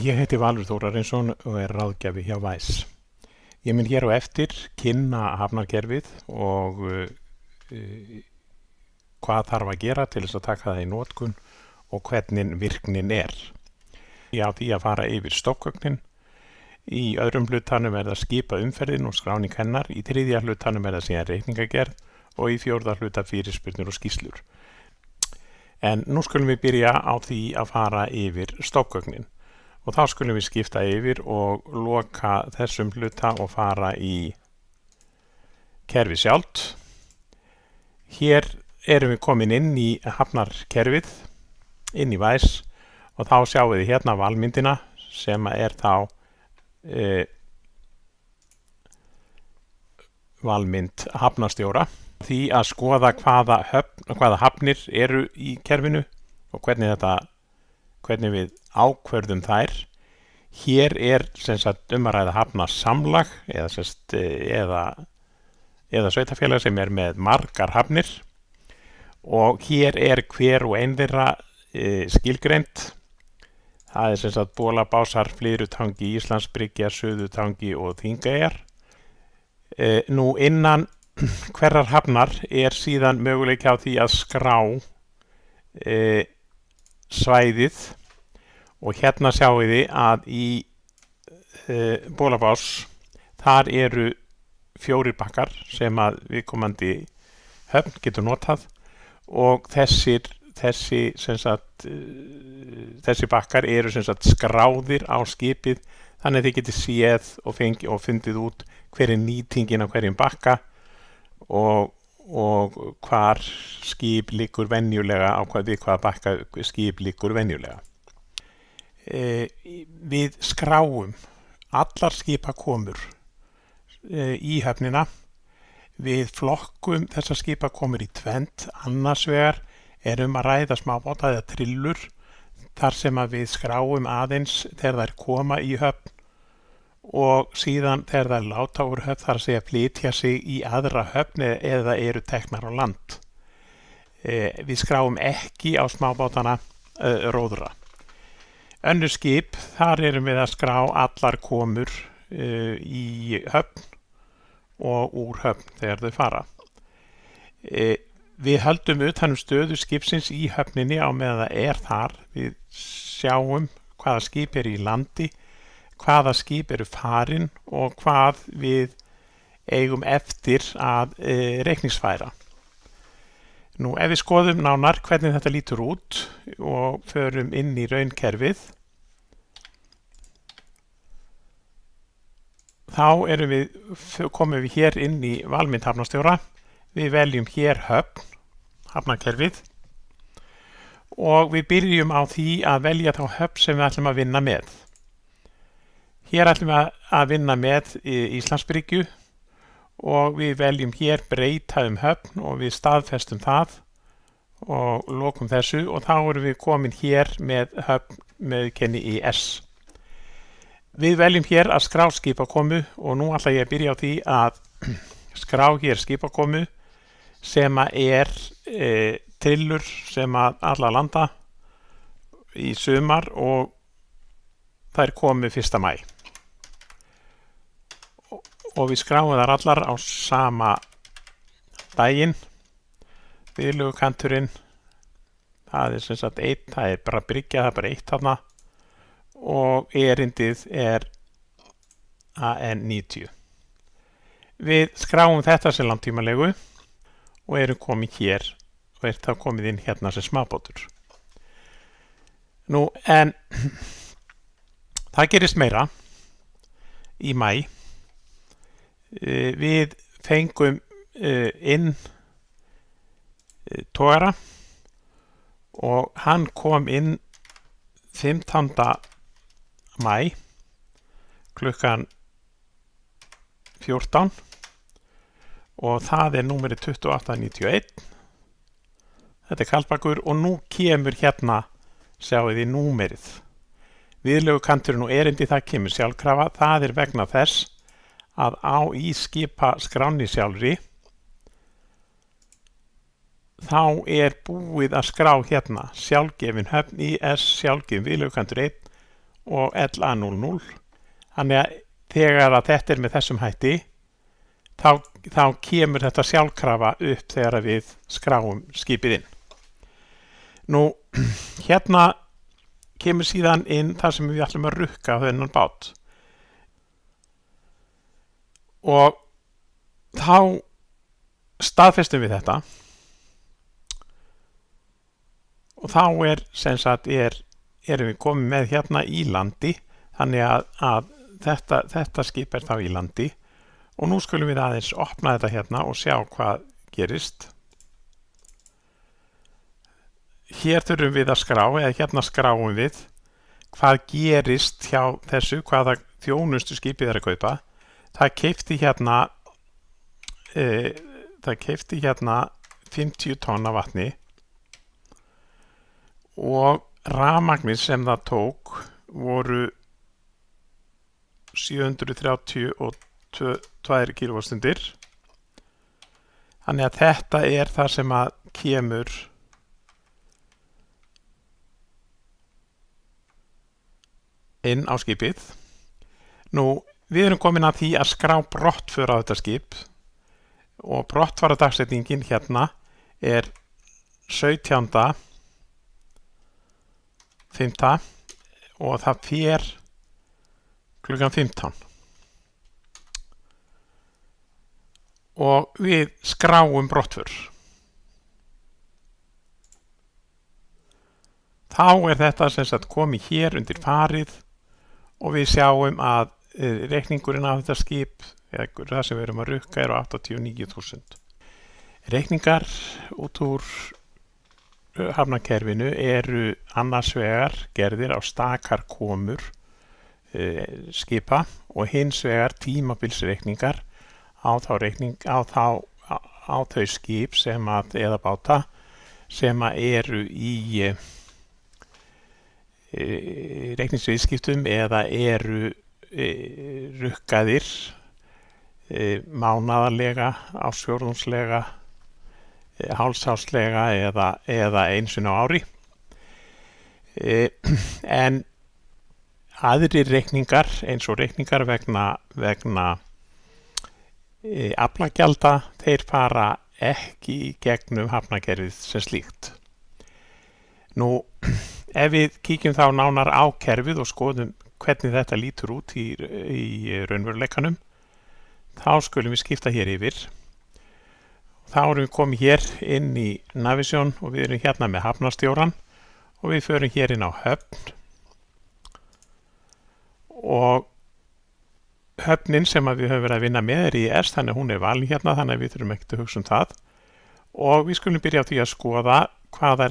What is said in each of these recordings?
Ég heiti Valur Þórarinsson og ráðgjafi hjá Væs. Ég mun hér á eftir kynna hafnarkerfið og hvað þarf að gera til þess að taka það í notkun og hvernig virknin er. Ég á því að fara yfir stofngögnin. Í öðrum hlutanum það skipa umferðin og skráning hennar. Í þriðja hlutanum það síðan reikningagerð og í fjórða hluta fyrirspurnir og skýrslur. En nú skulum við byrja á því að fara yfir stofngögnin. Og þá skulum við skipta yfir og loka þessum hluta og fara í kerfið sjálft. Hér erum við komin inn í hafnarkerfið, inn í Væs, og þá sjáum við hérna valmyndina sem þá valmynd hafnarstjóra. Því að skoða hvaða hafnir eru í kerfinu og hvernig við ákvörðum þær. Hér sem sagt að ræða hafnarsamlag eða sveitarfélag sem með margar hafnir, og hér hver og ein þeirra skilgreind. Það sem sagt Bolabásar, Flyðrutangi, Íslandsbryggja, Suðurtangi og Þingeyjar. Nú innan hverrar hafnar síðan möguleiki á því að skrá svæðið, og hérna sjáum við að í Bolabás þar eru 4 bakkar sem að viðkomandi höfn getur notað, og þessi bakkar eru sem sagt skráðir á skipið, þannig að þið getið séð og fundið út hver nýtingin á hverjum bakka og hvar skip liggur venjulega við hvaða bakka skip liggur venjulega. Við skráum allar skipakomur í höfnina. Við flokkum þessar skipakomur í tvennt. Annars vegar að ræða smábáta eða trillur, þar sem að við skráum aðeins þegar þær koma í höfn, og síðan þegar þær láta úr höfn, þar að segja flytja sig í aðra höfn eða eru teknar á land. Við skráum ekki á smábátana róðra. Önnur skip, þar við að skrá allar komur í höfn og úr höfn þegar þau fara. Við höldum utan stöðu skipsins í höfninni á meðan það þar. Við sjáum hvaða skip í landi, hvaða skip eru farin og hvað við eigum eftir að reikningsfæra. Nú, ef við skoðum nánar hvernig þetta lítur út og förum inn í raunkerfið, þá komum við hér inn í valmynd hafnarstjóra. Við veljum hér höfn, hafnarkerfið, og við byrjum á því að velja þá höfn sem við ætlum að vinna með. Hér ætlum við að vinna með Íslandsbryggju, og við veljum hér breyta höfn og við staðfestum það og lokum þessu, og þá erum við komin hér með höfn með kenni ES. Við veljum hér að skrá skipakomu, og nú ætla ég að byrja á því að skrá hér skipakomu sem trillur sem alla landa í sumar, og þær komu 1. maí. Og við skráum þar allar á sama daginn. Viðlegukanturinn, það sem sagt 1, það bara bryggja, það bara 1 þarna, og erindið AN90. Við skráum þetta sem langtímalegu og erum komin hér, og þá komið inn hérna sem smábátur. Nú, en það gerist meira í maí. Við fengum inn togara, og hann kom inn 15. maí klukkan 14, og það númerið 2891. Þetta kaldbakur, og nú kemur hérna, sjáu þið númerið. Viðlegukanturinn og erindi, það kemur sjálfkrafa. Það vegna þess að í skipaskránni sjálfri þá búið að skrá hérna sjálfgefin höfn IS, sjálfgefin viðlegukantur 1 og LA00. Þannig að þegar að þetta er með þessum hætti, þá kemur þetta sjálfkrafa upp þegar við skráum skipið inn. Nú, hérna kemur síðan inn það sem við ætlum að rukka á þennan bát. Og þá staðfestum við þetta. Og þá erum við komið með hérna í landi, þannig að þetta skip er þá í landi. Og nú skulum við aðeins opna þetta hérna og sjá hvað gerist. Hér þurfum við að skrá, eða hérna skráum við hvað gerist hjá þessu, hvaða þjónustu skipið er að kaupa. Það keypti hérna 50 tonn af vatni og rafmagnið sem það tók voru 732 kWh. Þannig að þetta er það sem að kemur inn á skipið. Nú, við erum komin að því að skrá brottför á þetta skip og brottfarardagsetningin hérna er 17.5. og það fer klukkan 15. Og við skráum brottför. Þá er þetta sem sagt komið hér undir farið og við sjáum að reikningurinn af þetta skip, eða það sem við erum að rukka, eru 89.000. Reikningar út úr hafnakerfinu eru annars vegar gerðir á stakar komur skipa og hins vegar tímabilsreikningar á þau skip eða báta sem eru í reikningsviðskiptum eða eru rukkaðir mánaðarlega, ársfjórðungslega, hálfsárslega eða einu sinni á ári. En aðrir reikningar, eins og reikningar vegna aflagjalda, þeir fara ekki í gegnum hafnakerfið sem slíkt. Nú, ef við kíkjum þá nánar á kerfið og skoðum hvernig þetta lítur út í raunveruleikanum, þá skulum við skipta hér yfir. Þá erum við komið hér inn í Navision og við erum hérna með hafnarstjóran og við förum hér inn á höfn. Og höfnin sem við höfum verið að vinna með er IS, þannig að hún er valin hérna, þannig að við þurfum ekkert að hugsa um það. Og við skulum byrja á því að skoða hvaða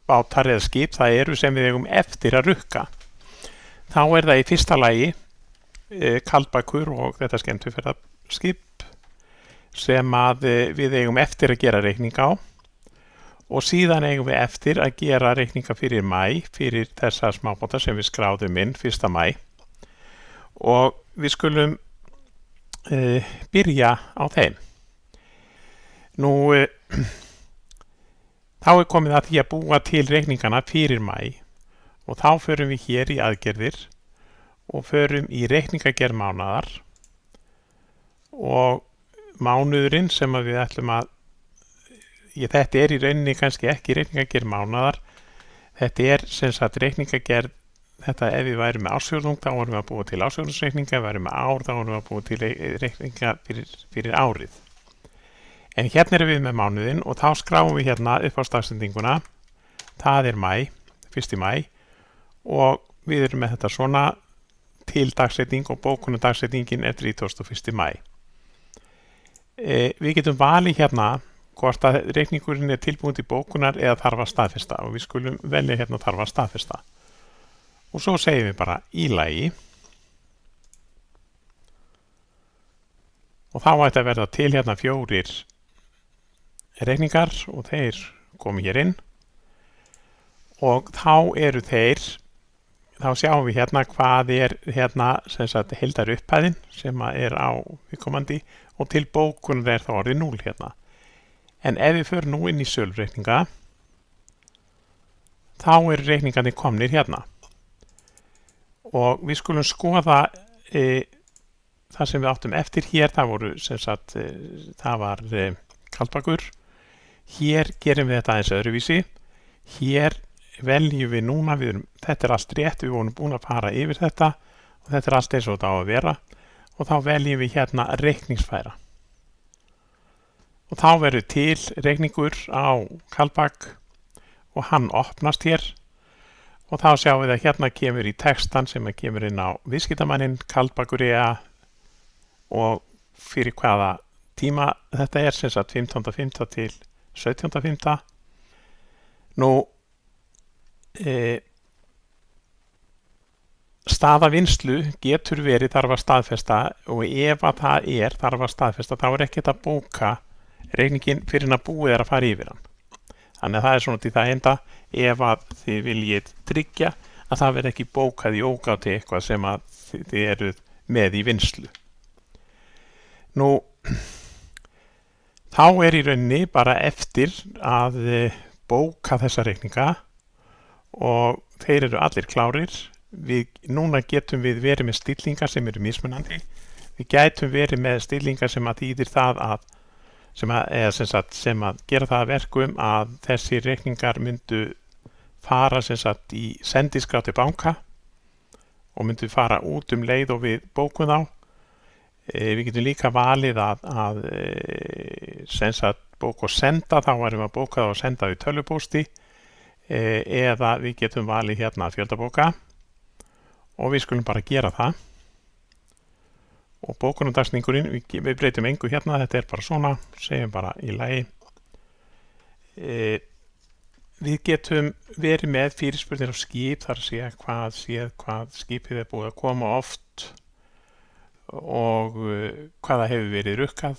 bátar eða skip það eru sem við eigum eftir að rukka. Þá er það í fyrsta lagi kaldbakur og þetta skemmtiferðaskip sem við eigum eftir að gera reikning á og síðan eigum við eftir að gera reikninga fyrir maí, fyrir þessa smábáta sem við skráðum inn 1. maí og við skulum byrja á þeim. Nú, þá er komið að því að búa til reikningana fyrir maí og þá förum við hér í aðgerðir og förum í reikningagerð mánaðar og mánuðurinn sem við ætlum að þetta er í rauninni kannski ekki reikningagerð mánaðar, þetta er sem sagt reikningagerð, þetta ef við værum með ársfjórðung þá vorum við að búa til ársfjórðungsreikninga, ef við værum með ár þá vorum við að búa til reikninga fyrir árið. En hérna erum við með mánuðinn og þá skráum við hérna upp á staðsendinguna, það er maí, 1. maí og við erum með þetta svona til dagsetning og bókunardagsetningin er 31. maí. Við getum valið hérna hvort að reikningurinn er tilbúin til bókunar eða þarf að staðfesta og við skulum velja hérna þarf að staðfesta. Og svo segjum við bara í lagi og þá ætti að verða til hérna 4 reikningar og þeir komi hér inn og þá eru þá sjáum við hérna hvað er hérna sem sagt heildar upphæðin sem er á viðkomandi og til bókunar er þá orðið 0 hérna. En ef við förum nú inn í sölreikninga þá eru reikningarnir komnir hérna. og við skulum skoða það sem við áttum eftir hér. Það voru það var kaldbakur. Hér gerum við þetta aðeins öðruvísi. Hér veljum við núna, þetta er allt rétt, við vorum búin að fara yfir þetta og þetta er allt eins og þetta á að vera, og þá veljum við hérna reikningsfæra og þá verður til reikningur á kaldbak og hann opnast hér og þá sjáum við að hérna kemur í textan sem kemur inn á viðskiptamannin kaldbakur og fyrir hvaða tíma þetta er, 15.5. til 17.5. Nú staða vinnslu getur verið þarf að staðfesta, og ef að það þarf að staðfesta, þá er ekkert að bóka reikningin fyrir að búið að fara yfir hann. Þannig að það er svona til það enda ef að þið viljið tryggja að það verði ekki bókað í ógáti eitthvað sem að þið eruð með í vinnslu. Nú þá er í rauninni bara eftir að bóka þessa reikninga og þeir eru allir klárir. Núna getum við verið með stillingar sem eru mismunandi. Við gætum verið með stillingar sem að þýðir það að sem að gera það að verkum að þessi reikningar myndu fara í sendiskrá til banka og myndu fara út leið og við bókum þá. Við getum líka valið að bóka og senda, þá erum við að bóka það og senda við tölvupósti, eða við getum valið hérna að fjöldabóka og við skulum bara gera það. Og bókunardagsningurinn, við breytum engu hérna, þetta er bara svona, segjum bara í lagi. Við getum verið með fyrirspurnir á skip, þar að segja hvað skipið er búið að koma oft og hvaða hefur verið rukkað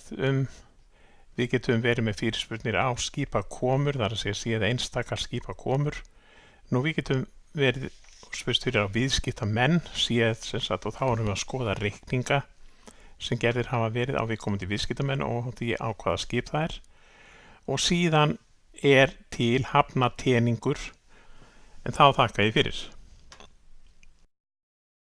Við getum verið með fyrirspurnir á skipakomur, þar að segja séð einstakar skipakomur. Nú við getum verið spurst fyrir á viðskiptamenn, séð og þá erum við að skoða reikninga sem gerðir hafa verið á viðkomandi viðskiptamenn og því á hvaða skip það er. Og síðan er til hafnateningur, en þá þakka ég fyrir.